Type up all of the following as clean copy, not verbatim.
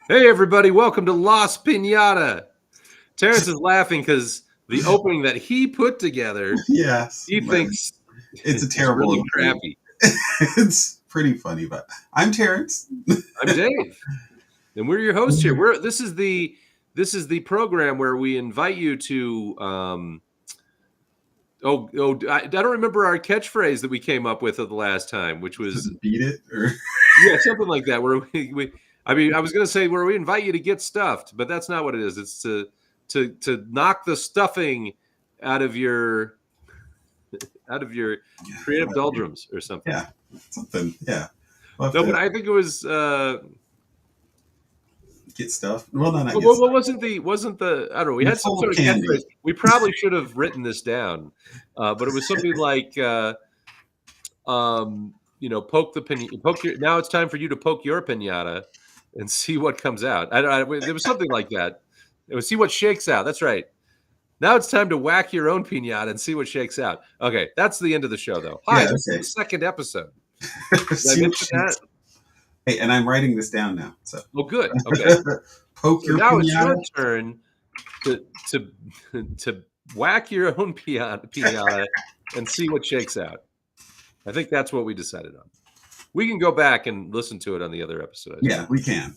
Hey, everybody. Welcome to Lost Pinata. Terrance is laughing because the opening that he put together, yes, he thinks it's a terrible really opening. crappy. It's pretty funny, but I'm Terrance. I'm Dave, and we're your hosts here. This is the program where we invite you to. I don't remember our catchphrase that we came up with the last time, which was beat it or yeah, something like that. Where I was going to say where we invite you to get stuffed, but that's not what it is. It's to knock the stuffing out of your creative doldrums or something. Yeah, something. Yeah. No, but I think it was get stuff. Well, no, not get what stuff. wasn't the I don't know. We had some sort of catchphrase. We probably should have written this down, but it was something like poke the pinata. Now it's time for you to poke your pinata and see what comes out. There was something like that. It was see what shakes out. That's right. Now it's time to whack your own pinata and see what shakes out. Okay, that's the end of the show, though. Hi, this is the second episode. Did I mention that? Hey, and I'm writing this down now. So. Oh, good. Okay. Poke your now pinata. It's your turn to whack your own pinata and see what shakes out. I think that's what we decided on. We can go back and listen to it on the other episode. Yeah, we can,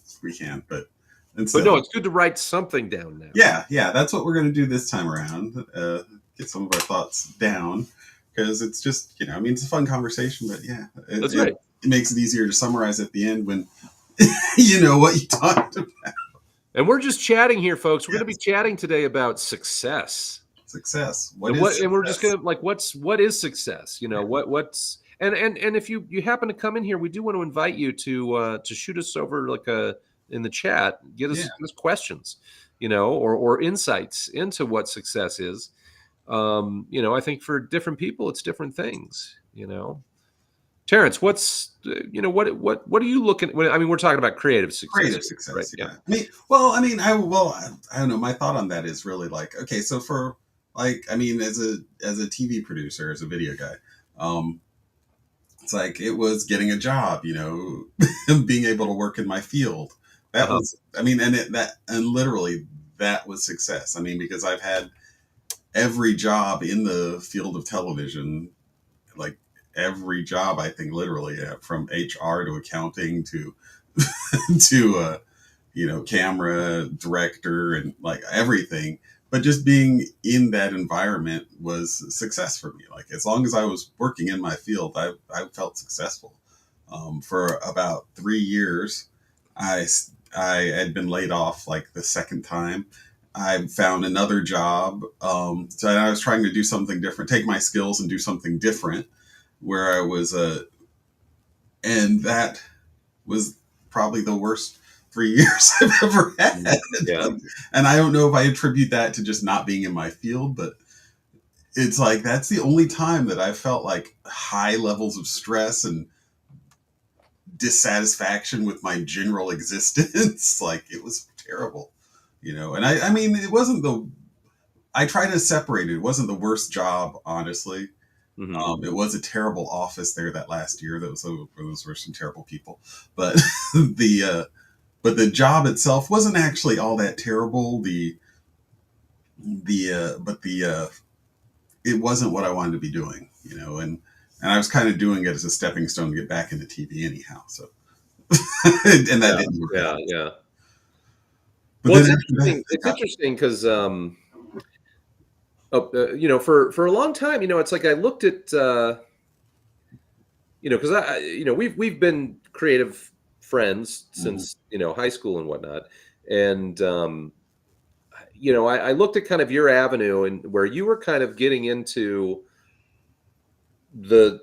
but no, it's good to write something down now. Yeah, that's what we're going to do this time around. Get some of our thoughts down because it's just it's a fun conversation, but yeah, that's right. It makes it easier to summarize at the end when you know what you talked about. And we're just chatting here, folks. We're going to be chatting today about success. Success. And we're just going to what is success? What's and if you happen to come in here, we do want to invite you to shoot us over in the chat, give us questions, or insights into what success is. I think for different people, it's different things, Terrance, what's what are you looking? I mean, we're talking about creative success. Creative success, right? Yeah. I don't know. My thought on that is really okay. So for as a TV producer, as a video guy, it's it was getting a job, being able to work in my field. That was, and literally that was success. Because I've had every job in the field of television, every job, I think literally from HR to accounting to camera director and everything, but just being in that environment was success for me. As long as I was working in my field, I felt successful. For about 3 years, I had been laid off the second time. I found another job. So I was trying to do something different, take my skills and do something different where I was, and that was probably the worst 3 years I've ever had. Yeah. And I don't know if I attribute that to just not being in my field, but it's that's the only time that I felt high levels of stress and dissatisfaction with my general existence. It was terrible, and it wasn't I try to separate it. It wasn't the worst job, honestly. Mm-hmm. It was a terrible office there that last year. Those were some terrible people, but the job itself wasn't actually all that terrible. It wasn't what I wanted to be doing, and I was kind of doing it as a stepping stone to get back into TV anyhow. So and that Yeah, didn't work yeah, out. yeah. But Well, then it's after that, interesting. it It's got interesting because, for a long time, it's like I looked at, because we've been creative friends mhm, since high school and whatnot, and I looked at kind of your avenue and where you were kind of getting into the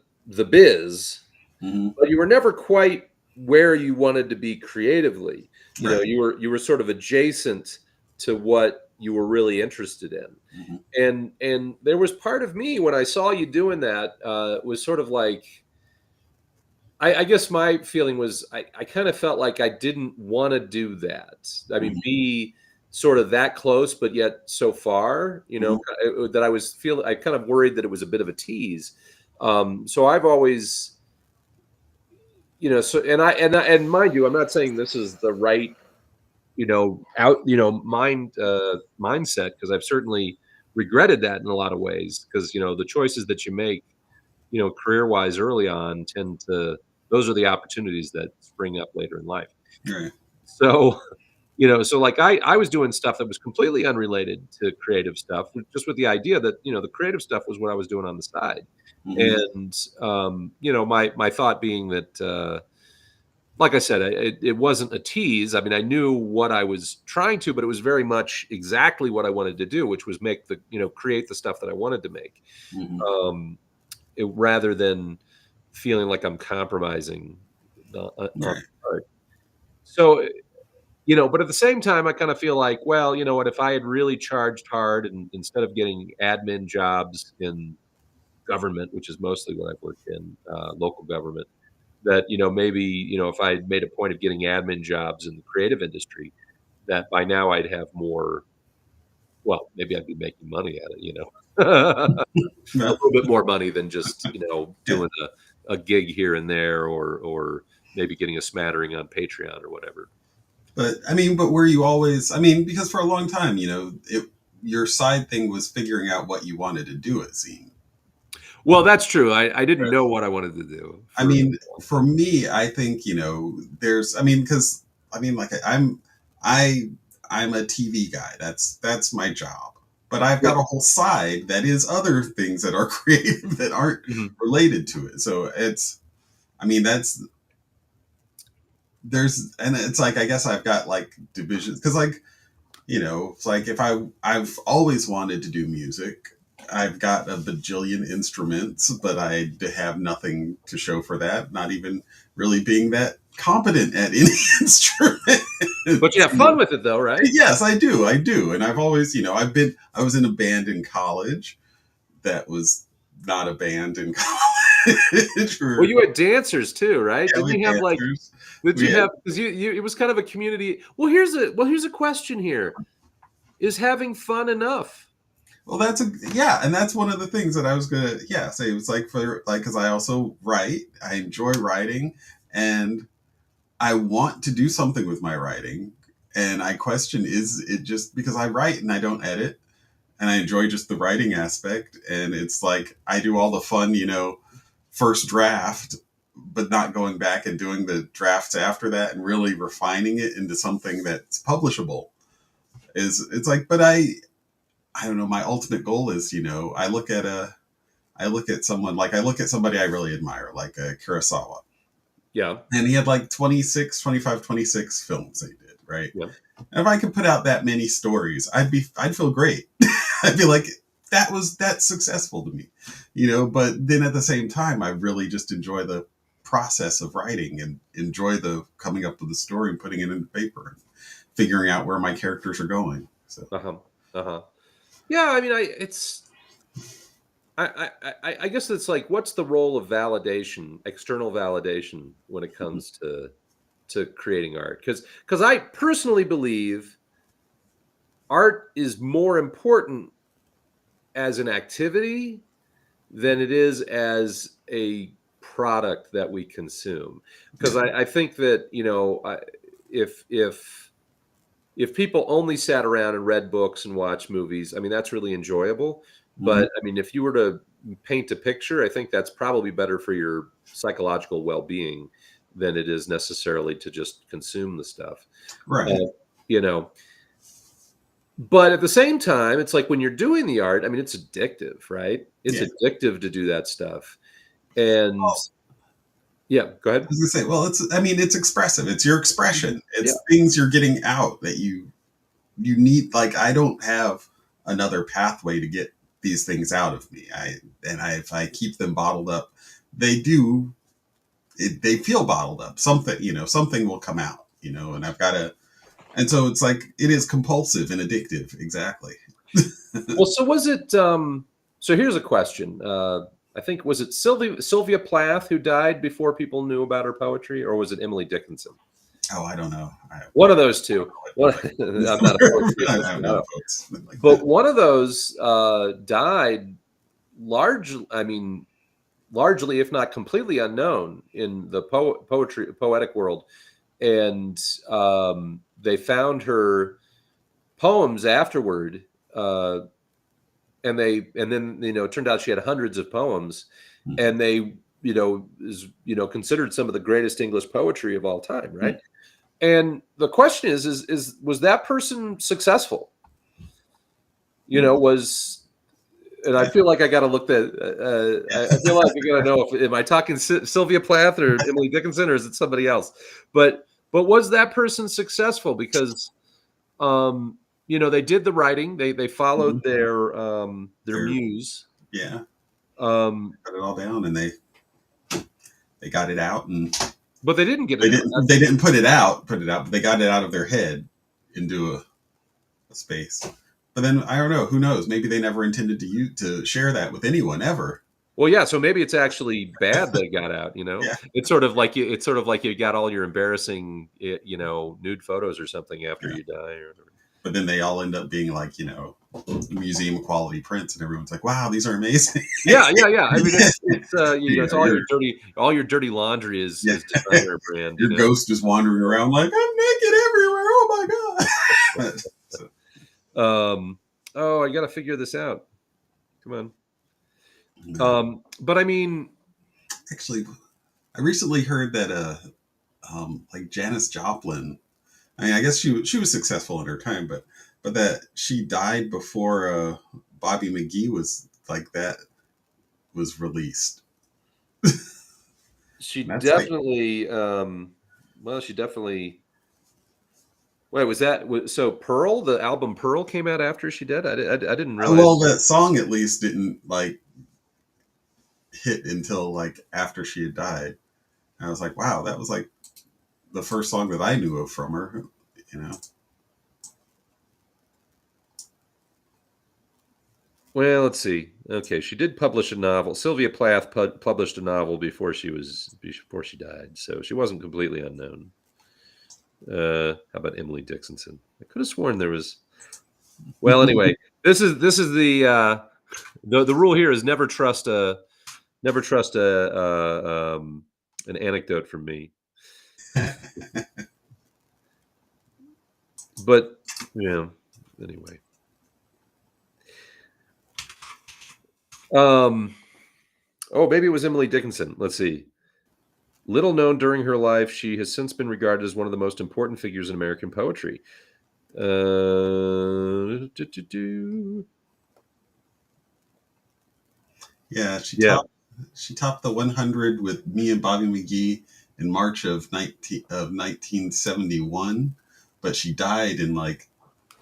biz, mhm, but you were never quite where you wanted to be creatively. right. You were sort of adjacent to what you were really interested in. Mhm, And there was part of me when I saw you doing that, was sort of like, I guess my feeling was I kind of felt like I didn't want to do that. I mean, mhm, be sort of that close, but yet so far, mhm, that I kind of worried that it was a bit of a tease. So I've always, so and mind you, I'm not saying this is the right, mindset, because I've certainly regretted that in a lot of ways, because the choices that you make, career wise early on, tend to those are the opportunities that spring up later in life. right. So, so like I was doing stuff that was completely unrelated to creative stuff, just with the idea that, the creative stuff was what I was doing on the side. Mhm, And my thought being that, like I said, it wasn't a tease. I mean, I knew what I was trying to, but it was very much exactly what I wanted to do, which was create the stuff that I wanted to make. mhm, Um, rather than feeling like I'm compromising on right. the part. So, but at the same time, I kind of feel like, well, you know what, if I had really charged hard and instead of getting admin jobs in government, which is mostly what I've worked in, local government, that, maybe, if I had made a point of getting admin jobs in the creative industry, that by now I'd have more, well, maybe I'd be making money at it. A Yeah, little bit more money than just, yeah. doing a gig here and there, or maybe getting a smattering on Patreon or whatever. But I mean, but were you always? I mean, because for a long time, your side thing was figuring out what you wanted to do. It seemed. Well, that's true. I didn't know what I wanted to do I for a mean, long for time. me, I think there's. I mean, because I mean, like I I'm a TV guy. That's my job. But I've got Yep. a whole side that is other things that are creative that aren't Mhm. related to it. So it's. I mean, that's there's and it's like I guess I've got like divisions because like it's like if I've always wanted to do music. I've got a bajillion instruments, but I have nothing to show for that. Not even really being that competent at any instrument. But you have fun with it though, right? Yes, I do, and I've always, I was in a band in college that was not a band in college. Well, you had dancers too, right? Yeah, Didn't we you have like dancers. did We you had have, because it was kind of a community. Well, here's a question here. Is having fun enough? Well, yeah, and that's one of the things that I was gonna say. It was like for like because I also write. I enjoy writing, and I want to do something with my writing. And I question is it just because I write and I don't edit, and I enjoy just the writing aspect, and it's like I do all the fun, first draft, but not going back and doing the drafts after that and really refining it into something that's publishable. Is it's like, but I don't know. My ultimate goal is, I look at someone like I look at somebody I really admire, like Kurosawa, Yeah. and he had like 26, 25, 26 films that he did, right? Yeah. And if I could put out that many stories, I'd feel great. I'd be like, that's successful to me, But then at the same time, I really just enjoy the process of writing and enjoy the coming up with the story and putting it into paper and figuring out where my characters are going. So. Uh-huh. Uh-huh. Yeah, I mean, I guess it's like, what's the role of validation, external validation, when it comes to creating art? Because I personally believe art is more important as an activity than it is as a product that we consume. Because Yeah. I think that, if people only sat around and read books and watched movies, I mean, that's really enjoyable. Mhm. But I mean, if you were to paint a picture, I think that's probably better for your psychological well-being than it is necessarily to just consume the stuff. Right. You know, but at the same time, it's like when you're doing the art, I mean, it's addictive, right? It's Yeah. addictive to do that stuff. And Well, yeah, go I ahead. was gonna say, well, I mean, it's expressive. It's your Mhm. expression. Yeah. It's things you're getting out that you need. Like, I don't have another pathway to get these things out of me. If I keep them bottled up, they do. They feel bottled up. Something, something will come out. And I've got to. And so it's like it is compulsive and addictive. Exactly. Well, so was it so here's a question. I think was it Sylvia Plath who died before people knew about her poetry, or was it Emily Dickinson? Oh, I don't know. One of those two. One, Like, I'm not a poetry I artist, have but I no don't. votes like But that. one of those died largely, if not completely unknown in the poetic world. And they found her poems afterward, uh, and then it turned out she had hundreds of poems, and they considered some of the greatest English poetry of all time, right? And the question is was that person successful? Was and I Yeah. feel like I got to look that. I feel like I got to know if am I talking Sylvia Plath or Emily Dickinson, or is it somebody else? But was that person successful? Because they did the writing. They followed Mhm. their They're muse. yeah. Um, Put it all down, and they got it out, and but they didn't get they it out. didn't they didn't put it out, but they got it out of their head into a space. But then I don't know. Who knows? Maybe they never intended to share that with anyone ever. Well, yeah. So maybe it's actually bad that it got out. Yeah. It's sort of like you got all your embarrassing, nude photos or something after Yeah. you die. Or But then they all end up being like, museum quality prints, and everyone's like, "Wow, these are amazing." yeah, yeah, yeah. I mean, it's you it's know, your all your dirty laundry yeah, is designer brand. your ghost is wandering around like, "I'm naked everywhere." Oh my god! So, Oh, I got to figure this out. Come on. no. But I mean, Actually, I recently heard that like Janis Joplin. I mean, I guess she was successful in her time, but that she died before Bobby McGee was like that was released. she And that's like, definitely. Well, she definitely. Wait, so Pearl? The album Pearl came out after she did. I didn't well, realize. that song at least didn't like hit until like after she had died. And I was like, wow, that was like the first song that I knew of from her. You know, Well, let's see. Okay, she did publish a novel. Sylvia Plath published a novel before she died, so she wasn't completely unknown. How about Emily Dickinson? I could have sworn there was. Well, anyway, this is the rule here is never trust an anecdote from me. But yeah, anyway. Um, oh, maybe it was Emily Dickinson. Let's see. Little known during her life, she has since been regarded as one of the most important figures in American poetry. yeah, Yeah. she topped the 100 with me and Bobby McGee in March of 1971, but she died in like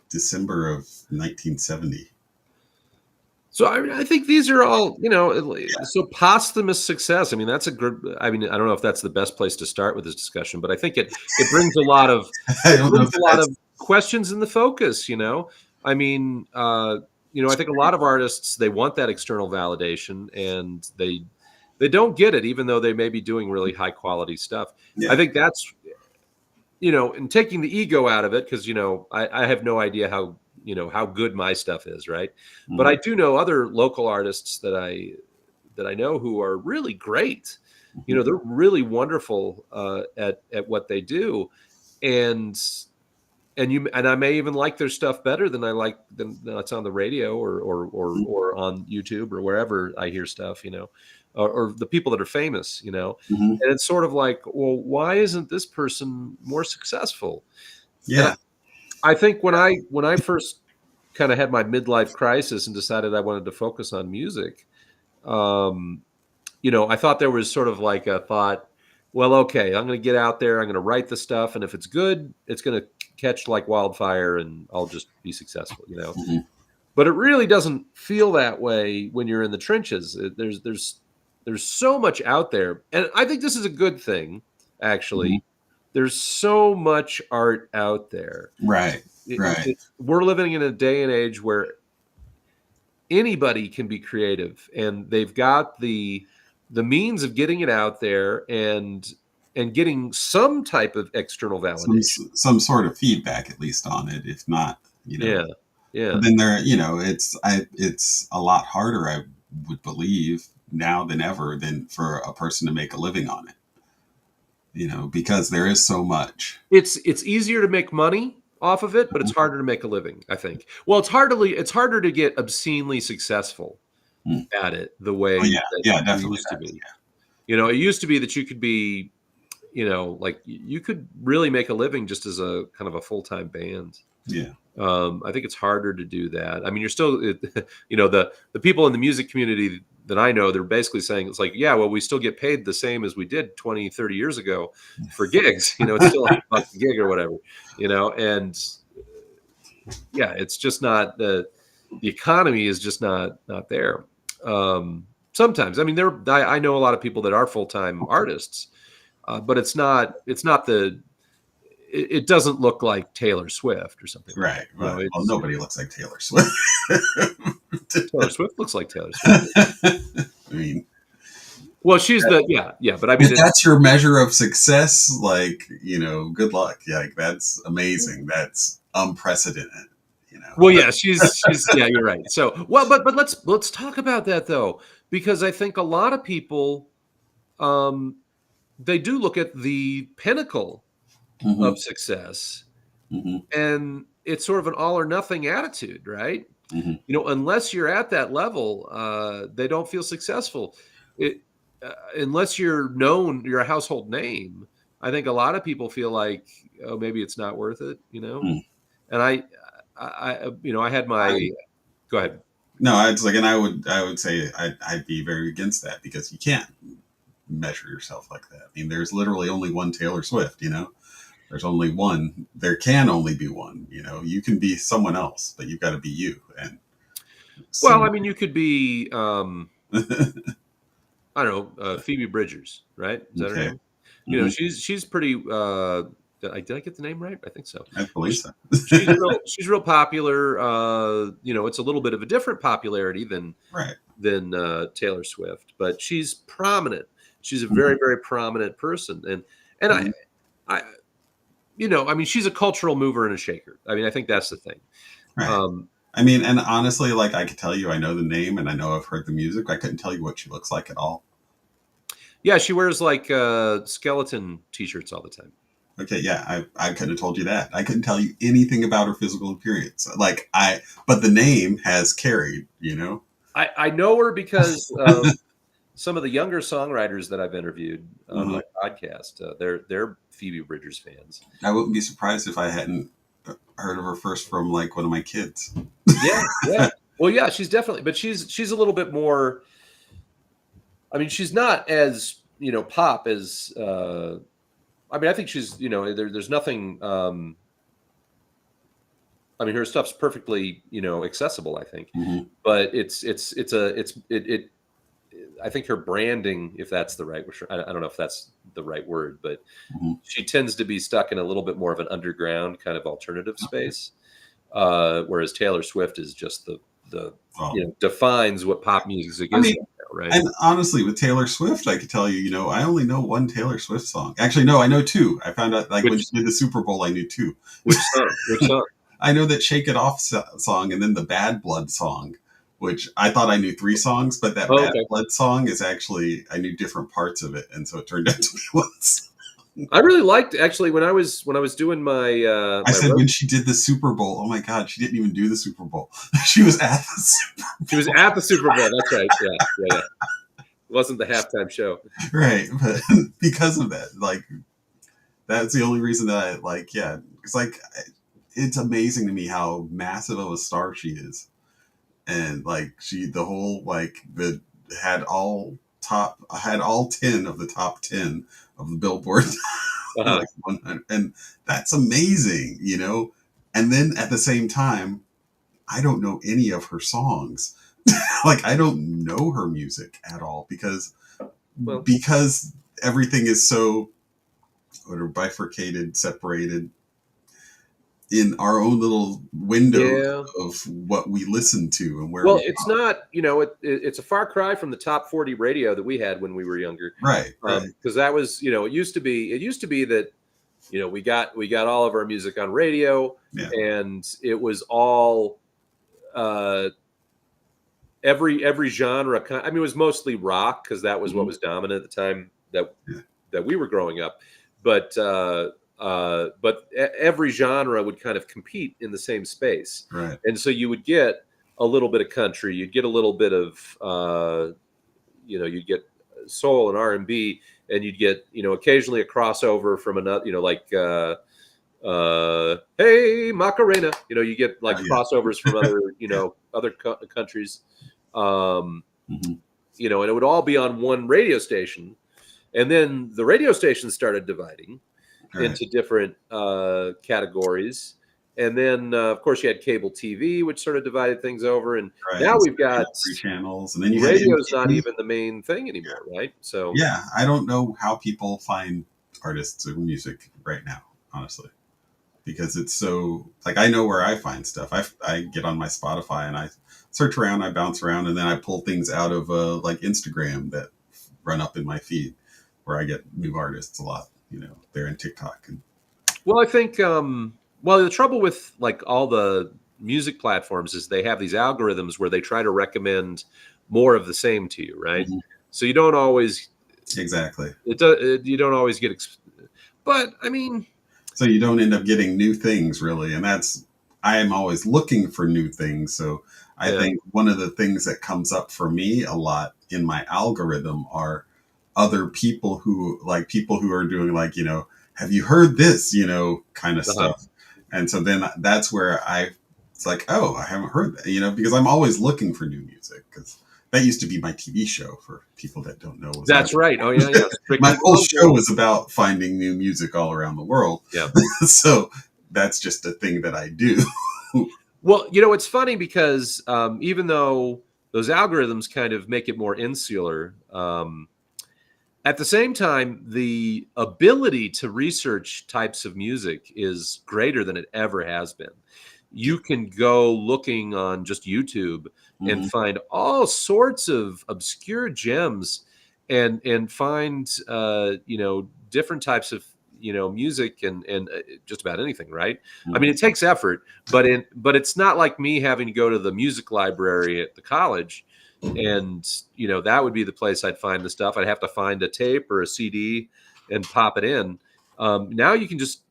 December of 1970. So I think these are all, Yeah. so posthumous success. I mean, that's a good. I mean, I don't know if that's the best place to start with this discussion, but I think it brings a lot of I it don't know brings if a lot that's of questions in the focus. I mean, I think a lot of artists they want that external validation, and they don't get it, even though they may be doing really high quality stuff. I yeah. think that's and taking the ego out of it, because I have no idea how good my stuff is, right? But I Mhm. do know other local artists that I know who are really great. Mhm. They're really wonderful at what they do, and and I may even like their stuff better than that's on the radio or on YouTube or wherever I hear stuff. or the people that are famous, Hmm. and it's sort of like, well, why isn't this person more successful? And Yeah. I think when I first kind of had my midlife crisis and decided I wanted to focus on music, um, I thought there was sort of like a thought, well, okay, I'm going to get out there, I'm going to write the stuff, and if it's good, it's going to catch like wildfire, and I'll just be successful. Hmm. But it really doesn't feel that way when you're in the trenches. There's so much out there, and I think this is a good thing. Hmm. Actually, there's so much art out there. Right. Right. We're living in a day and age where anybody can be creative, and they've got the means of getting it out there and getting some type of external validation. Some sort of feedback at least on it, if not, Yeah, yeah. but then it's a lot harder, I would believe, now than ever, than for a person to make a living on it, because there is so much. It's easier to make money off of it, but it's harder to make a living, I think. Well, it's harder to get obscenely successful Mm. at it the Oh way yeah, that yeah, you definitely used to that. be. It used to be that you could be, like you could really make a living just as a kind of a full-time band. Yeah. I think it's harder to do that. I mean, you're still, the people in the music community that I know, they're basically saying it's like, yeah, well, we still get paid the same as we did 20, 30 years ago for gigs. It's still $100 a gig or whatever, and yeah, it's just not the economy is just not there. Sometimes, I mean, I know a lot of people that are full time artists, but it's not it doesn't look like Taylor Swift or something like Right. that. Right. Well, It's nobody looks like Taylor Swift. Taylor Swift looks like Taylor Swift. I mean, Well, she's yeah, but I if mean, that's your measure of success, like, good luck. Yeah, like, that's amazing. That's unprecedented, you know. well, yeah, she's yeah, you're right. So, well, but let's talk about that though, because I think a lot of people, um, they do look at the pinnacle Hmm. of success, Hmm. and it's sort of an all or nothing attitude, right? Hmm. Unless you're at that level, they don't feel successful. It, unless you're known, you're a household name. I think a lot of people feel like, oh, maybe it's not worth it. And I had my. I, Go ahead. no, it's like, and I would say I'd be very against that, because you can't measure yourself like that. I mean, there's literally only one Taylor Swift. There's only one. There can only be one. You can be someone else, but you've got to be you. And Well, so, I mean, you could be, I don't know, Phoebe Bridgers, right? Is that her okay. name? Hmm. She's pretty. Did I get the name right? I think so. I believe so. She's real popular. It's a little bit of a different popularity than Right. Taylor Swift, but she's prominent. She's a Hmm. very, very prominent person, and Hmm. I, I mean, she's a cultural mover and a shaker. I mean, I think that's the thing. Right. Um, I mean, and honestly, like, I could tell you, I know the name and I know I've heard the music. I couldn't tell you what she looks like at all. yeah, she wears like skeleton T-shirts all the time. Okay, yeah, I couldn't have told you that. I couldn't tell you anything about her physical appearance. But the name has carried. I know her because some of the younger songwriters that I've interviewed on Hmm. my podcast, they're Phoebe Bridgers fans. I wouldn't be surprised if I hadn't heard of her first from, like, one of my kids. Yeah, yeah. Well, yeah, she's definitely, but she's a little bit more. I mean, she's not as pop as. I mean, I think she's there's nothing. I mean, her stuff's perfectly accessible. I think, Hmm. but it. I think her branding, if that's the right, I don't know if that's the right word, but Hmm. she tends to be stuck in a little bit more of an underground kind of alternative space, whereas Taylor Swift is just the Well, defines what pop music I is mean, right now, right? and honestly, with Taylor Swift, I could tell you, I only know one Taylor Swift song. Actually, no, I know two. I found out, like, when Which she did the Super Bowl, I knew two. which song? Which song? I know that "Shake It Off" song, and then the "Bad Blood" song, which I thought I knew three songs, but that Oh, "Bad okay. Blood" song is actually, I knew different parts of it, and so it turned out to be one song. I really liked actually when I was doing my I my said road. when she did the Super Bowl, oh my God, she didn't even do the Super Bowl. She was at the Super She was Bowl. at the Super Bowl. That's right. Yeah, yeah, yeah. Wasn't the halftime show. Right. But because of that, like, that's the only reason that I like, yeah, it's like, it's amazing to me how massive of a star she is. And like, the whole, like, had all had all 10 of the top 10 of the Billboard, Uh-huh. like 100. And that's amazing, you know? And then at the same time, I don't know any of her songs. Like, I don't know her music at all Well, because everything is so bifurcated, separated in our own little windows yeah. of what we listen to and where Well, we it's are. not, it's a far cry from the top 40 radio that we had when we were younger. Right, right. Because that was, it used to be that, we got all of our music on radio, Yeah. and it was all uh every genre. I mean, it was mostly rock because that was what Mhm. was dominant at the time that Yeah. we were growing up. But every genre would kind of compete in the same space, Right. and so you would get a little bit of country, you'd get a little bit of you'd get soul and R&B, and you'd get occasionally a crossover from another, like hey Macarena, you get like Yeah. crossovers from other other countries, um, Hmm. and it would all be on one radio station, and then the radio stations started dividing Right. into different categories. And then, of course, you had cable TV, which sort of divided things over. And Right. now And so we've you got had 3 channels, and then you had radio's not MTV. even the main thing anymore, right? So, Yeah. I don't know how people find artists or music right now, honestly, because it's so, like, I know where I find stuff. I get on my Spotify and I search around, I bounce around, and then I pull things out of like Instagram that run up in my feed where I get new artists a lot. They're in TikTok. And well, I think, well, the trouble with like all the music platforms is they have these algorithms where they try to recommend more of the same to you, right? Mhm. So you don't always, Exactly. you don't always get, but I mean, So you don't end up getting new things really, and I am always looking for new things. So I yeah, think one of the things that comes up for me a lot in my algorithm are other people who are doing, like, have you heard this, kind of uh-huh. stuff. And so then that's where it's like, oh, I haven't heard that, because I'm always looking for new music, because that used to be my TV show, for people that don't know, was my That's right. Oh yeah, yeah. my Strictly whole show Global. was about finding new music all around the world. Yeah. So that's just a thing that I do. Well, it's funny because even though those algorithms kind of make it more insular, at the same time, the ability to research types of music is greater than it ever has been. You can go looking on just YouTube and Mhm. find all sorts of obscure gems, and find different types of music, and just about anything, right? I mean, Mhm. it takes effort, but it's not like me having to go to the music library at the college, and that would be the place I'd find the stuff. I'd have to find a tape or a CD and pop it in. Now you can just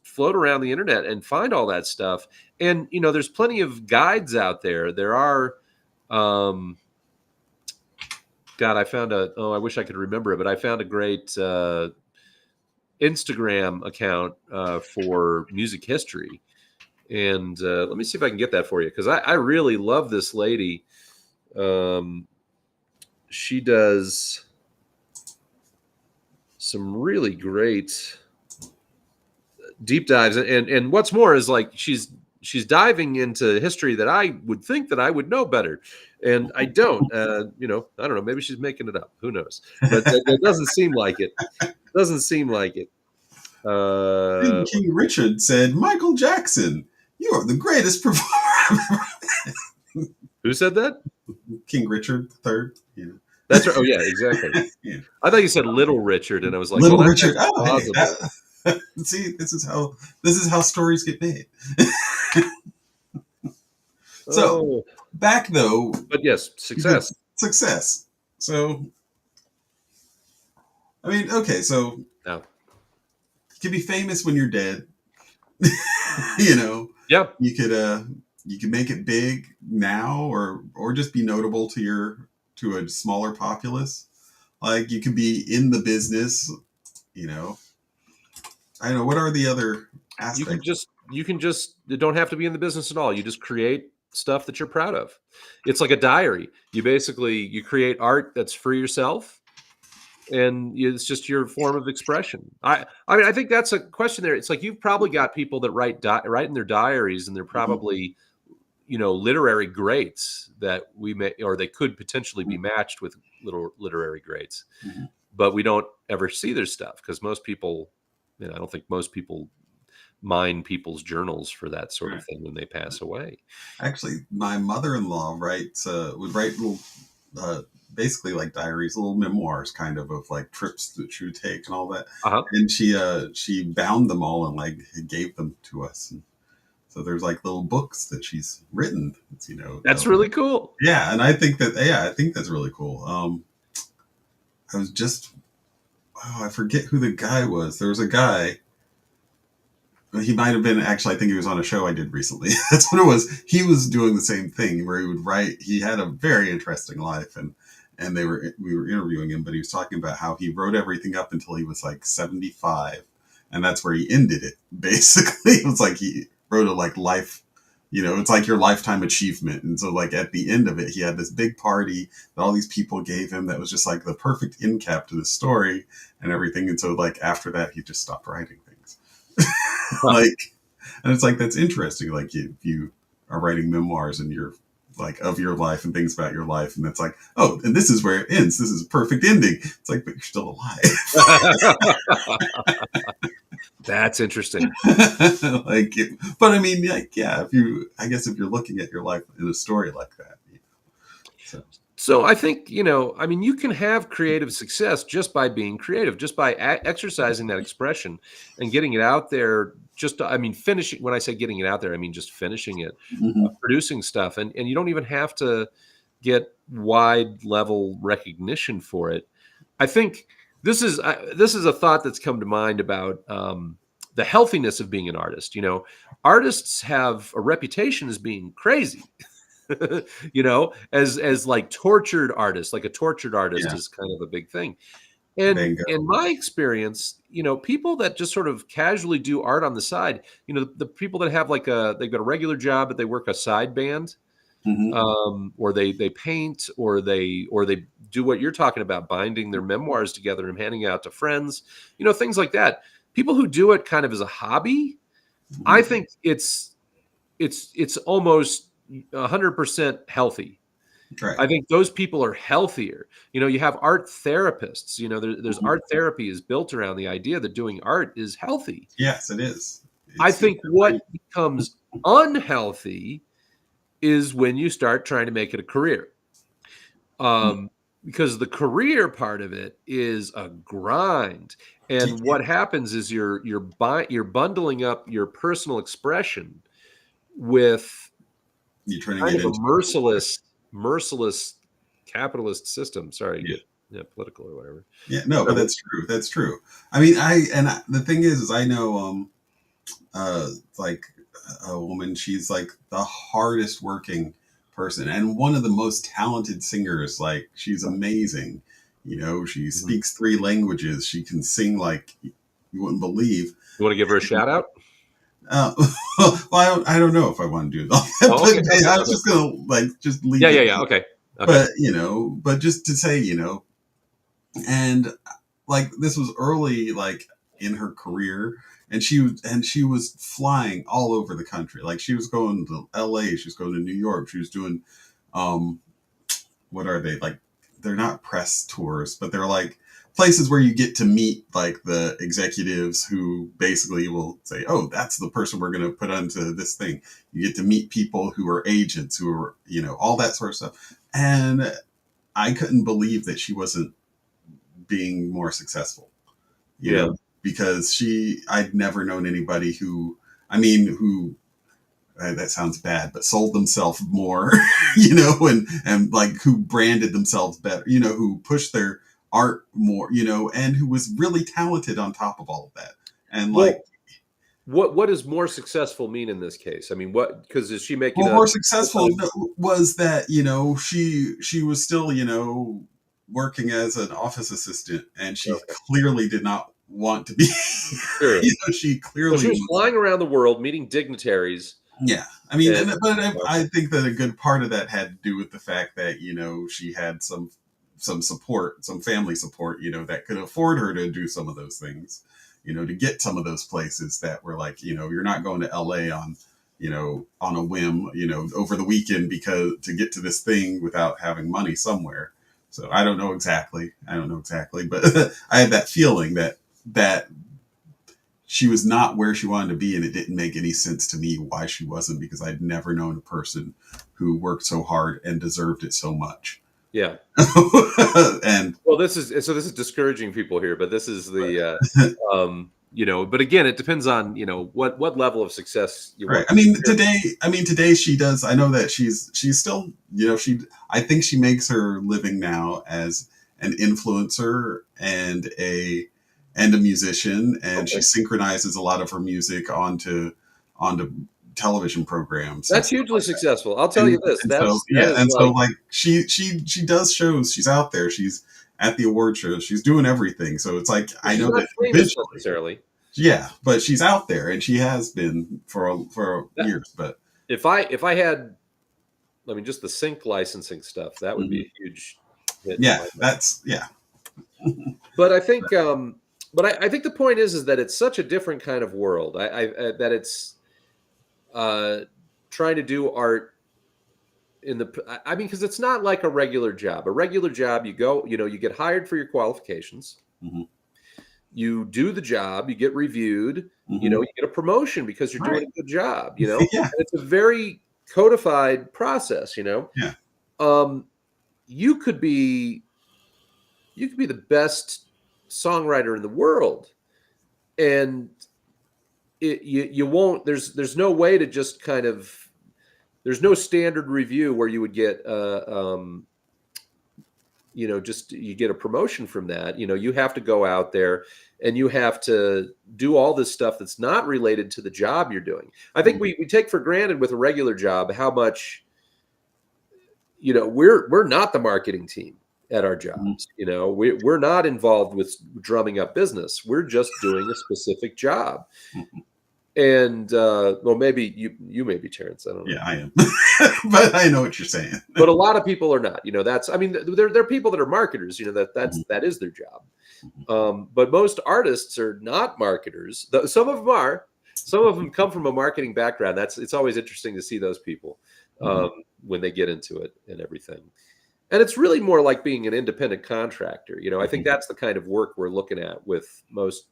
float around the internet and find all that stuff, and there's plenty of guides out there. There are, um, God, I found I wish I could remember it, but I found a great Instagram account for music history, and let me see if I can get that for you, because I really love this lady. Um, she does some really great deep dives, and what's more is, like, she's diving into history that I would think that I would know better, and I don't. I don't know, maybe she's making it up, who knows, but that doesn't seem like it. Doesn't seem like it. King Richard said, "Michael Jackson, you are the greatest performer I've ever." Who said that? King Richard III. That's right. Oh yeah, exactly. Yeah. I thought you said Little Richard, and I was like, well, Little that's Richard. actually Oh, hey, plausible. see, this is how stories get made. So Oh, back though, but yes, the success. success. So I mean, okay, so Now, you can be famous when you're dead. you know, yeah. you could you can make it big now, or just be notable to a smaller populace. Like you can be in the business, you know. I don't know, what are the other aspects? You can just you don't have to be in the business at all. You just create stuff that you're proud of. It's like a diary. You basically you create art that's for yourself, and it's just your form of expression. I mean I think that's a question there. It's like you've probably got people that write in their diaries, and they're Mhm, probably literary greats that we may or they could potentially be mhm, matched with little literary greats, mhm. but we don't ever see their stuff because most people, I don't think most people mine people's journals for that sort of Right. thing when they pass away. Actually, my mother-in-law writes would write little uh, basically like diaries, little memoirs kind of like trips that she would take and all that. Uh-huh. And she bound them all and like gave them to us. And so there's like little books that she's written, That's really cool. yeah, and I think that yeah, I think that's really cool. I was just I forget who the guy was. There was a guy. He might have been actually. I think he was on a show I did recently. That's what it was. He was doing the same thing where he would write. He had a very interesting life, and we were interviewing him, but he was talking about how he wrote everything up until he was like 75, and that's where he ended it. Basically, it was like he wrote a like life. It's like your lifetime achievement. And so, like, at the end of it, he had this big party that all these people gave him that was just like the perfect end cap to the story and everything. And so, like, after that, he just stopped writing things. Huh. Like, and it's like, that's interesting. Like, if you are writing memoirs and you're like of your life and things about your life, and it's like, oh, and this is where it ends. This is a perfect ending. It's like, but you're still alive. That's interesting. Like, but I mean, like, yeah, I guess if you're looking at your life in a story like that, so. So I think, I mean, you can have creative success just by being creative, just by exercising that expression and getting it out there. I mean, finishing, when I say getting it out there, I mean just finishing it, Mhm. producing stuff. And you don't even have to get wide level recognition for it. I think this is a thought that's come to mind about the healthiness of being an artist. Artists have a reputation as being crazy. As like tortured artists, like a tortured artist Yeah, is kind of a big thing. And bingo. in my experience, people that just sort of casually do art on the side, the people that have they've got a regular job, but they work a side band, Hmm. or they paint, or they do what you're talking about, binding their memoirs together and handing it out to friends, things like that. People who do it kind of as a hobby, I Hmm. think it's almost 100% healthy. Right. I think those people are healthier. You have art therapists. There's Hmm. art therapy is built around the idea that doing art is healthy. Yes, it is. I It's think right. what becomes unhealthy is when you start trying to make it a career. Mm. Um, because the career part of it is a grind. And what happens is you're bundling up your personal expression with You're turning kind it of a into a career. merciless capitalist system. Sorry to Yeah. get political or whatever. Yeah. No, but So, that's true. That's true. I mean, the thing is I know, like a woman, she's like the hardest working person and one of the most talented singers. Like, she's amazing. She mhm. speaks three languages. She can sing like you wouldn't believe. You want to give her a shout out? Uh, well, I don't know if I want to do that, Oh, but okay, hey, okay, I was okay. just gonna like just Yeah, leave yeah, it. yeah. Okay, okay. But just to say, and like this was early, like in her career, and she was flying all over the country. Like, she was going to L.A., she was going to New York, she was doing um what are they like? They're not press tours, but they're like places where you get to meet like the executives who basically will say, "Oh, that's the person we're going to put onto this thing." You get to meet people who are agents, who are all that sort of stuff. And I couldn't believe that she wasn't being more successful. You Yeah. know, because I'd never known anybody who, I mean, who that sounds bad, but sold themselves more, and like who branded themselves better, who pushed their art more, and who was really talented on top of all of that. And like, Well, what does more successful mean in this case? I mean, what because is she making well, a more full successful time? was that, she was still, working as an office assistant, and she Okay. clearly did not want to be. Sure. She So she clearly was was. flying around the world, meeting dignitaries, Yeah, I mean, and but I okay. think that a good part of that had to do with the fact that she had some support, some family support, that could afford her to do some of those things, to get some of those places that were like, you're not going to L.A. on a whim, over the weekend because to get to this thing without having money somewhere. So I don't know exactly. But I had that feeling that she was not where she wanted to be, and it didn't make any sense to me why she wasn't, because I'd never known a person who worked so hard and deserved it so much. Yeah. And Well, this is discouraging people here, but this is the but again, it depends on what level of success you right. want to experience. I mean, today she does. I know that she's still, I think she makes her living now as an influencer and a musician, and she Okay, synchronizes a lot of her music onto television programs and that's stuff hugely like that. successful. I'll tell and you this. and so That yeah, is and so like like she does shows. She's out there. She's at the award shows. She's doing everything. So it's like I she's know not that famous eventually, necessarily. yeah, but she's out there, and she has been for That years. But if I had, I mean, just the sync licensing stuff, that would be mhm. a huge hit in Yeah, my mind. that's yeah. But I think, I think the point is that it's such a different kind of world. That it's uh, trying to do art I mean, because it's not like a regular job. A regular job, you go, you get hired for your qualifications, Hmm. you do the job, you get reviewed, Hmm. you get a promotion because you're doing Right. a good job, Yeah. and it's a very codified process. Yeah. Um, you could be you could be the best songwriter in the world, and you won't. There's no way to just kind of. There's no standard review where you would get just you get a promotion from that. You have to go out there and you have to do all this stuff that's not related to the job you're doing. I think Mhm. we take for granted with a regular job how much, we're not the marketing team at our Mhm. jobs. We're not involved with drumming up business. We're just doing a specific job. Mhm. And well, maybe you may be Terrance. I don't know. Yeah, I am. But I know what you're saying. But a lot of people are not. That's, I mean, there are people that are marketers. Mhm. That is their job. Mhm. But most artists are not marketers. Some of them are. Some of them come from a marketing background. It's always interesting to see those people Mhm. when they get into it and everything. And it's really more like being an independent contractor. I think Mhm. that's the kind of work we're looking at with most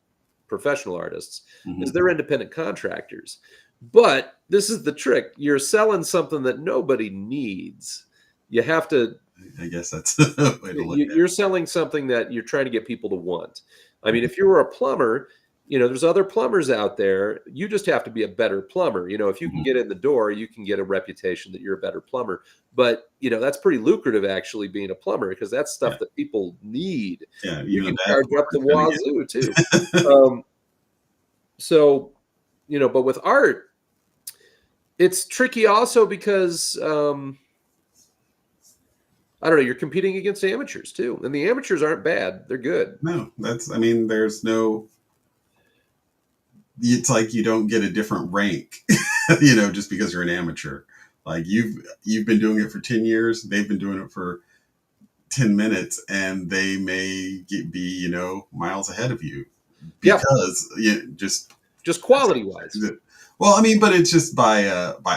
professional artists is Mhm. they're independent contractors. But this is the trick. You're selling something that nobody needs. You have to I guess that's a way to look at you're selling something that you're trying to get people to want. I it. mean, Mhm. if you were a plumber, there's other plumbers out there. You just have to be a better plumber. If you can Mhm. get in the door, you can get a reputation that you're a better plumber. But, that's pretty lucrative actually being a plumber because that's Yeah. stuff that people need. Yeah. You Even can a bad charge up plumber the is going wazoo too. to get. Um, so, but with art, it's tricky also because I don't know, you're competing against amateurs too. And the amateurs aren't bad. They're good. No, I mean, there's no, it's like you don't get a different rank, just because you're an amateur. Like you've been doing it for 10 years, they've been doing it for 10 minutes, and they may be, miles ahead of you Yeah, because just just quality wise. well, I mean, but it's just by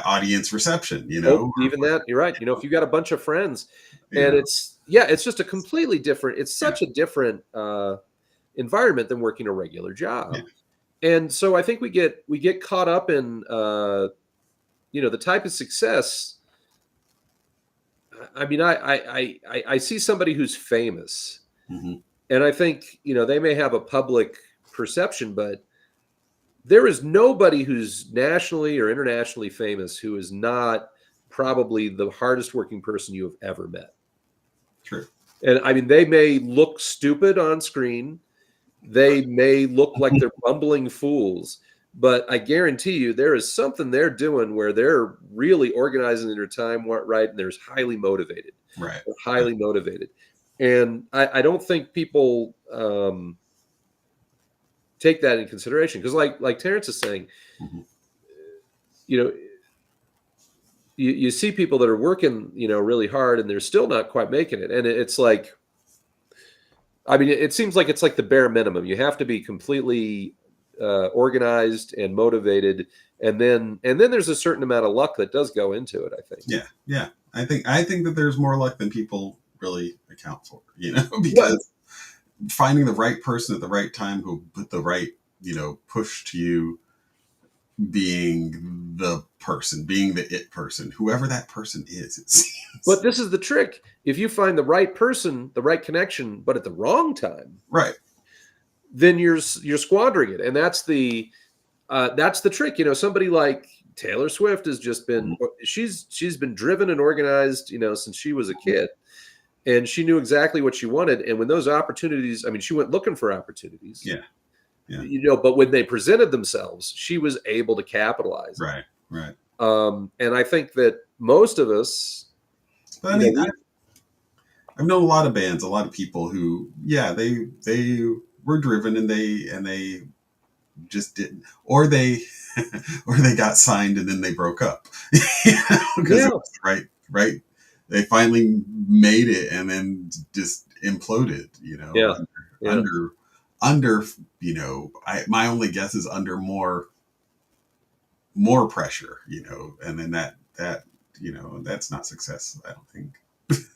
audience reception, Oh, even that, you're right. If you got a bunch of friends you and know, it's just a completely different, it's yeah, such a different environment than working a regular yeah. job. And so I think we get caught up in the type of success. I mean, I see somebody who's famous Hmm. and I think, they may have a public perception, but there is nobody who's nationally or internationally famous who is not probably the hardest working person you have ever met. True. And I mean, they may look stupid on screen. They may look like they're bumbling fools, but I guarantee you there is something they're doing where they're really organizing their time right and they're highly motivated. Right. They're highly motivated. And I don't think people take that in consideration, because like Terrance is saying, Mhm. you know, you see people that are working, really hard, and they're still not quite making it. And it's like, I mean, it seems like it's like the bare minimum. You have to be completely organized and motivated, and then there's a certain amount of luck that does go into it, I think. Yeah, yeah. I think that there's more luck than people really account for, Well, because finding the right person at the right time who put the right, push to you, being the person, being the it person, whoever that person is, it but seems. this is the trick. If you find the right person, the right connection, but at the wrong time, Right. then you're squandering it, and that's the trick. Somebody like Taylor Swift has just been Mhm. she's been driven and organized, since she was a kid, and she knew exactly what she wanted. And when those opportunities, I mean, she went looking for opportunities, Yeah. Yeah. but when they presented themselves, she was able to capitalize. Right. Right. And I think that most of us, But I you know, mean, we I've known a lot of bands, a lot of people who, yeah, they were driven, and they just didn't, or they or they got signed and then they broke up, because it yeah, was right. They finally made it and then just imploded, yeah, yeah, under under my only guess is under more pressure, and then that that's not success, I don't think.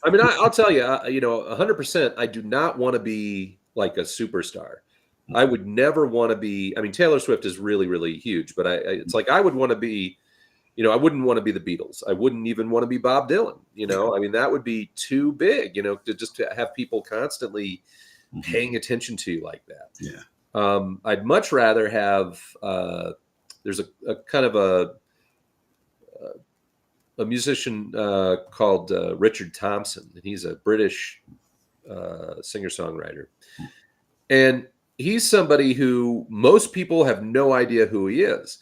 I mean, I'll tell you, 100%. I do not want to be like a superstar. I would never want to be. I mean, Taylor Swift is really, really huge, but it's like I would want to be. I wouldn't want to be the Beatles. I wouldn't even want to be Bob Dylan. Yeah. I mean, that would be too big. To have people constantly Hmm. paying attention to you like that. Yeah. I'd much rather have. There's a kind of a musician called Richard Thompson, and he's a British singer songwriter, and he's somebody who most people have no idea who he is,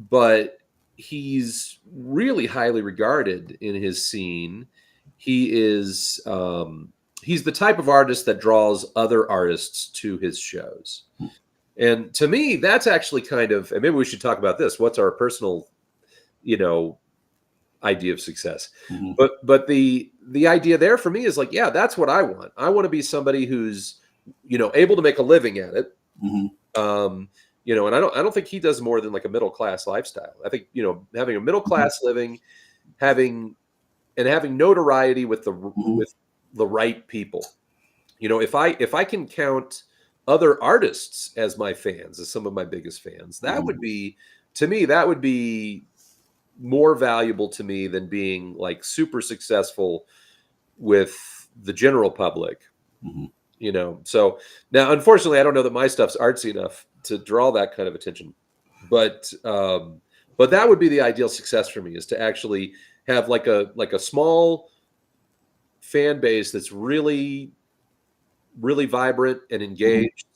but he's really highly regarded in his scene. He is he's the type of artist that draws other artists to his shows. And to me, that's actually kind of, and maybe we should talk about this. What's our personal, you know, idea of success? Hmm. But the idea there for me is like, yeah, that's what I want. I want to be somebody who's, able to make a living at it. Hmm. Um, and I don't think he does more than like a middle class lifestyle. I think, having a middle Hmm. class living, having notoriety with Hmm. the right people. If I can count other artists as my fans, as some of my biggest fans, that Hmm. would be, to me, that would be more valuable to me than being like super successful with the general public. Hmm. So now, unfortunately, I don't know that my stuff's artsy enough to draw that kind of attention, but that would be the ideal success for me, is to actually have like a small fan base that's really, really vibrant and Hmm. engaged,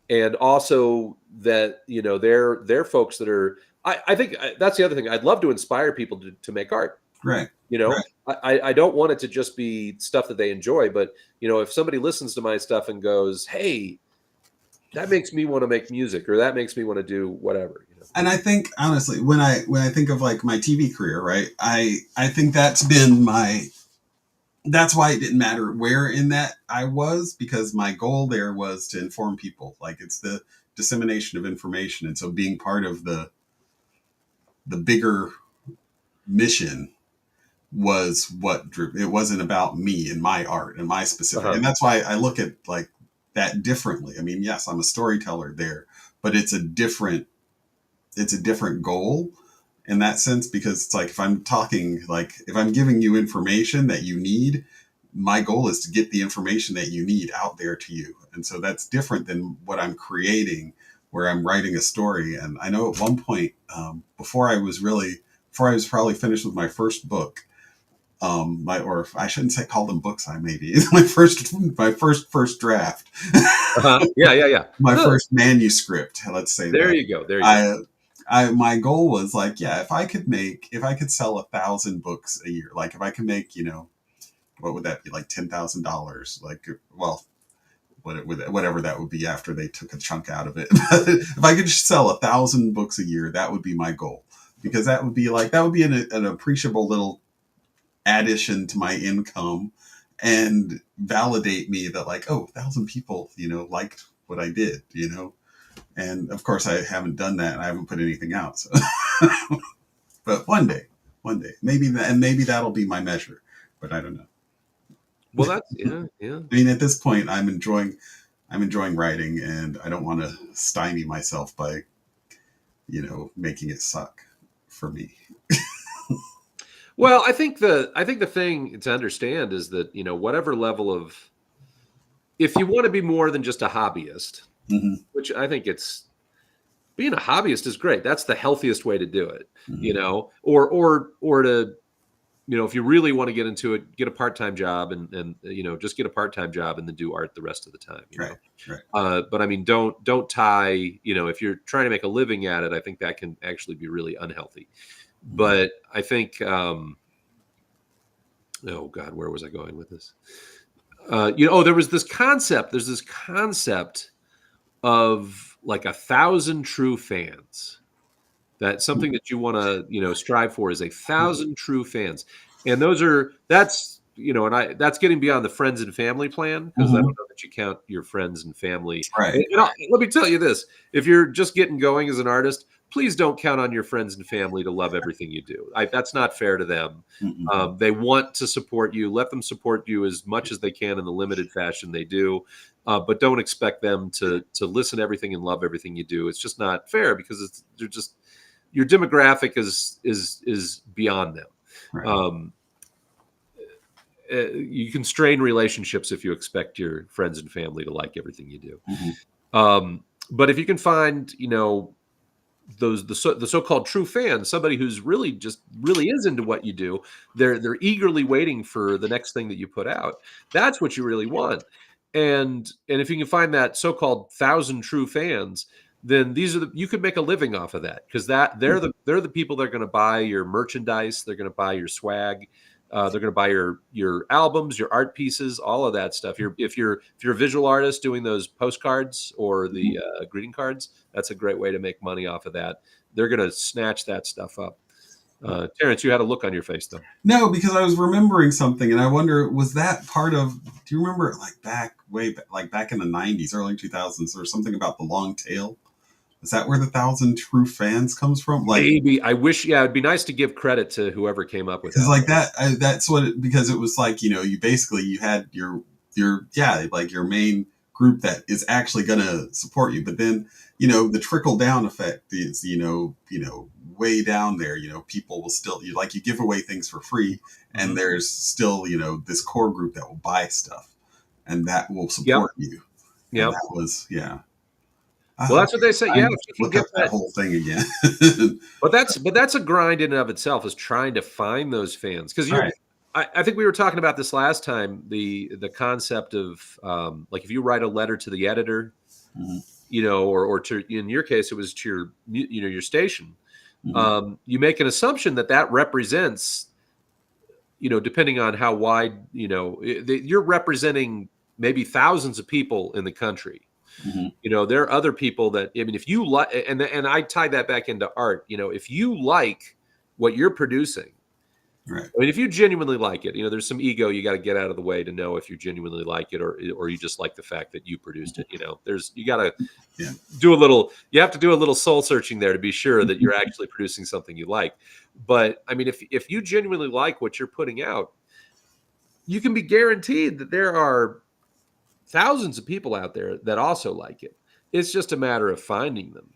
and also that they're folks that are. I think that's the other thing. I'd love to inspire people to make art. Right. You know, Right. I don't want it to just be stuff that they enjoy, but if somebody listens to my stuff and goes, "Hey, that makes me want to make music," or that makes me want to do whatever. And I think, honestly, when I think of like my TV career, right, I think that's why it didn't matter where in that I was, because my goal there was to inform people. Like, it's the dissemination of information, and so being part of the bigger mission was what drew. It wasn't about me and my art and my specific, Uh-huh. and that's why I look at like that differently. I mean, yes, I'm a storyteller there, but it's a different goal in that sense, because it's like, if I'm giving you information that you need, my goal is to get the information that you need out there to you. And so that's different than what I'm creating, where I'm writing a story. And I know at one point, before I was probably finished with my first book, or I shouldn't say call them books, I maybe my first draft, Uh-huh. Yeah, yeah, yeah. my Huh. first manuscript, let's say There that. you go. There you go. I my goal was like, yeah, if I could sell 1,000 books a year, like if I could make, what would that be, like $10,000? Like, well, whatever that would be after they took a chunk out of it. If I could just sell 1,000 books a year, that would be my goal, because that would be an appreciable little addition to my income, and validate me that, like, oh, 1,000 people, liked what I did, and of course I haven't done that, and I haven't put anything out. So. But one day, maybe maybe that'll be my measure, but I don't know. Well, that's yeah. I mean, at this point, I'm enjoying writing, and I don't want to stymie myself by, making it suck for me. Well, I think the thing to understand is that, whatever level of, if you want to be more than just a hobbyist, Mm-hmm. which I think being a hobbyist is great. That's the healthiest way to do it, Mm-hmm. or to, if you really want to get into it, get a part-time job and just get a part-time job and then do art the rest of the time, Right. Right. But I mean, don't tie, if you're trying to make a living at it, I think that can actually be really unhealthy. Mm-hmm. But I think, oh God, where was I going with this? There's this concept of like 1,000 true fans. That's something that you want to, strive for, is 1,000 true fans. And that's getting beyond the friends and family plan, because I don't Mm-hmm. know that you count your friends and family. Right. Let me tell you this: if you're just getting going as an artist, please don't count on your friends and family to love everything you do. That's not fair to them. Mm-hmm. They want to support you. Let them support you as much as they can in the limited fashion they do. But don't expect them to listen to everything and love everything you do. It's just not fair, because they're just, your demographic is beyond them. Right. You can strain relationships if you expect your friends and family to like everything you do. Mm-hmm. But if you can find, the so-called true fans, somebody who's really is into what you do, they're eagerly waiting for the next thing that you put out. That's what you really want. And if you can find that so-called 1,000 true fans, then you could make a living off of that, because they're the people that are going to buy your merchandise, they're going to buy your swag, they're going to buy your albums, your art pieces, all of that stuff. If you're a visual artist doing those postcards or the greeting cards, that's a great way to make money off of that. They're going to snatch that stuff up. Terrance, you had a look on your face, though. No, because I was remembering something, and I wonder, was that part of? Do you remember, like, back in the '90s, early 2000s, or something about the long tail? Is that where the 1,000 true fans comes from? Like, Maybe. I wish. Yeah, it'd be nice to give credit to whoever came up with because that. like that's what because it was like, you had like your main group that is actually going to support you, but then the trickle down effect is way down there. People will still, you give away things for free, and Mhm. there's still this core group that will buy stuff, and that will Yep. support you. And Yep. that was, yeah. Well, that's what they say. I Yeah, need if to you can look get up that that. whole thing again. But that's a grind in and of itself, is trying to find those fans, because Right. I think we were talking about this last time, the concept of, like, if you write a letter to the editor, Mhm. or to, in your case, it was to your station. Mhm. You make an assumption that represents, depending on how wide, you're representing maybe thousands of people in the country. Mhm. There are other people that, I mean, if you like, and I tie that back into art, if you like what you're producing, Right. I mean, if you genuinely like it, there's some ego you got to get out of the way to know if you genuinely like it, or you just like the fact that you produced it. You got to Yeah. you have to do a little soul searching there to be sure that you're actually producing something you like. But I mean, if you genuinely like what you're putting out, you can be guaranteed that there are thousands of people out there that also like it. It's just a matter of finding them.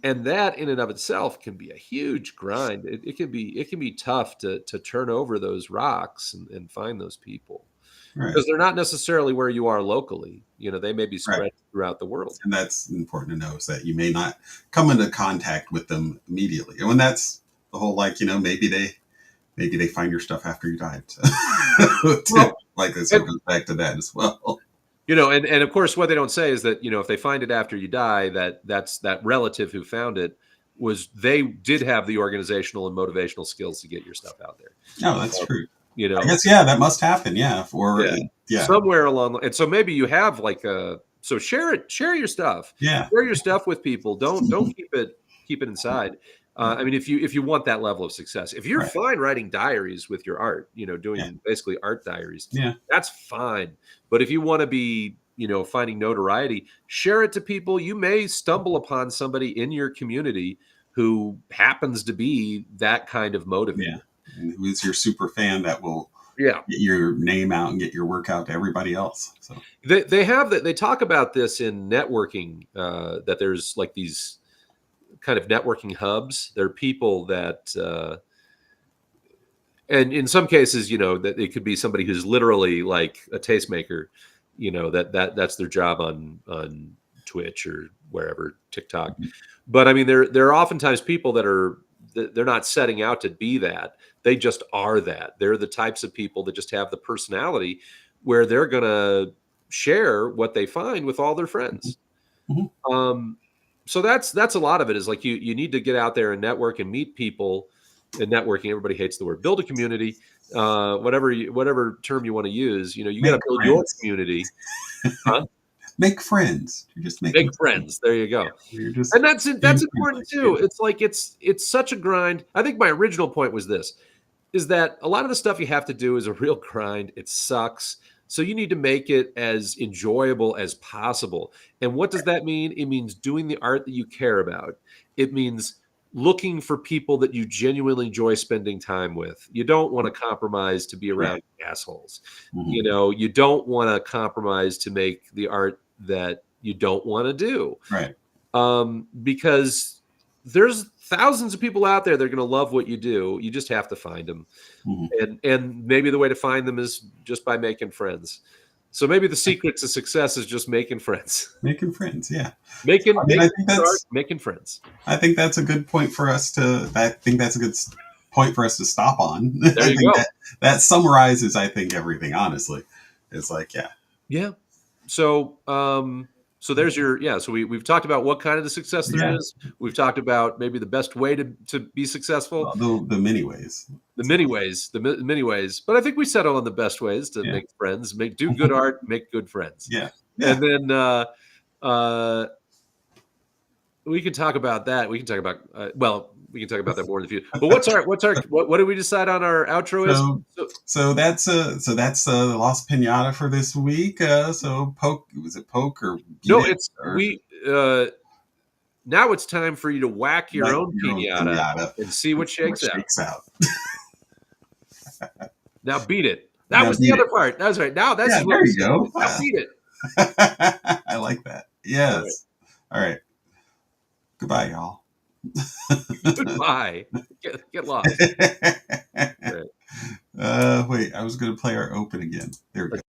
And that in and of itself can be a huge grind. It can be tough to turn over those rocks and find those people, Right. because they're not necessarily where you are locally. They may be Right. spread throughout the world. And that's important to know, is that you may not come into contact with them immediately. And when that's the whole, like, maybe they find your stuff after you died. Well, Like this, so and it goes back to that as well. and of course, what they don't say is that, if they find it after you die, that's that relative who found it, they did have the organizational and motivational skills to get your stuff out there. No, that's Um, true. You I know, guess, yeah, that must happen. Yeah. For, yeah, yeah. somewhere along the, and so maybe you have like a, so share your stuff. Yeah. Share your stuff with people. Don't keep it inside. I mean, if you want that level of success, if you're Right. fine writing diaries with your art, you know, Yeah. doing basically art diaries, Yeah. that's fine. But if you want to be, you know, finding notoriety, share it to people. You may stumble upon somebody in your community who happens to be that kind of Yeah. motivator. And who is your super fan that will Yeah. get your name out and get your work out to everybody else? So, They have that, they talk about this in networking, that there's like these kind of networking hubs. There are people that and in some cases, you know, that it could be somebody who's literally like a tastemaker, you know, that's their job on Twitch or wherever, TikTok. mhm. But I mean, there are oftentimes people that are, they're not setting out to be that. They just are that. They're the types of people that just have the personality where they're gonna share what they find with all their Mhm. friends. Mhm. Um, so that's a lot of it, is like you need to get out there and network and meet people. And networking, everybody hates the word. Build a community, whatever term you want to use. You know, you got Make to build your friends. community. Huh? Make friends. You're just Make making friends. friends. There you go. You're just And that's it. being That's friends. important Like, too. yeah. It's like it's such a grind. I think my original point was this: is that a lot of the stuff you have to do is a real grind. It sucks. So you need to make it as enjoyable as possible. And what does that mean? It means doing the art that you care about. It means looking for people that you genuinely enjoy spending time with. You don't want to compromise to be Right. around assholes. Hmm. You know, you don't want to compromise to make the art that you don't want to do, Right. because there's thousands of people out there that are going to love what you do. You just have to find them, Hmm. and maybe the way to find them is just by making friends. So maybe the secret to success is just making friends, Making friends. Yeah. making I mean, making good art, making friends. I think that's a good point for us to. I think that's a good point for us to stop on. There I you think go. that summarizes. I think everything. Honestly, it's like, yeah. Yeah. So, so there's your, yeah. So we've talked about what kind of the success there Yeah. is. We've talked about maybe the best way to be successful, Well, the many ways. the So, many ways, many ways. But I think we settle on the best ways to yeah. make friends, do good art, make good friends, Yeah. Yeah. and then uh, we can talk about that. We can talk about well, we can talk about that more in the future. But what did we decide on our outro is? So So, so that's Lost Pinata for this week. So poke, was it poke or beat no, it it's or we. Now it's time for you to whack your like own your own pinata pinata and see and what see what shakes out. shakes out. Now beat it. That Now was the beat it. other part. That's right. Now this Yeah, is what there we you said. go. Now beat it. I like that. All right. Yes. All right. Goodbye, y'all. Goodbye. Get lost. All right. Wait, I was going to play our open again. There we go.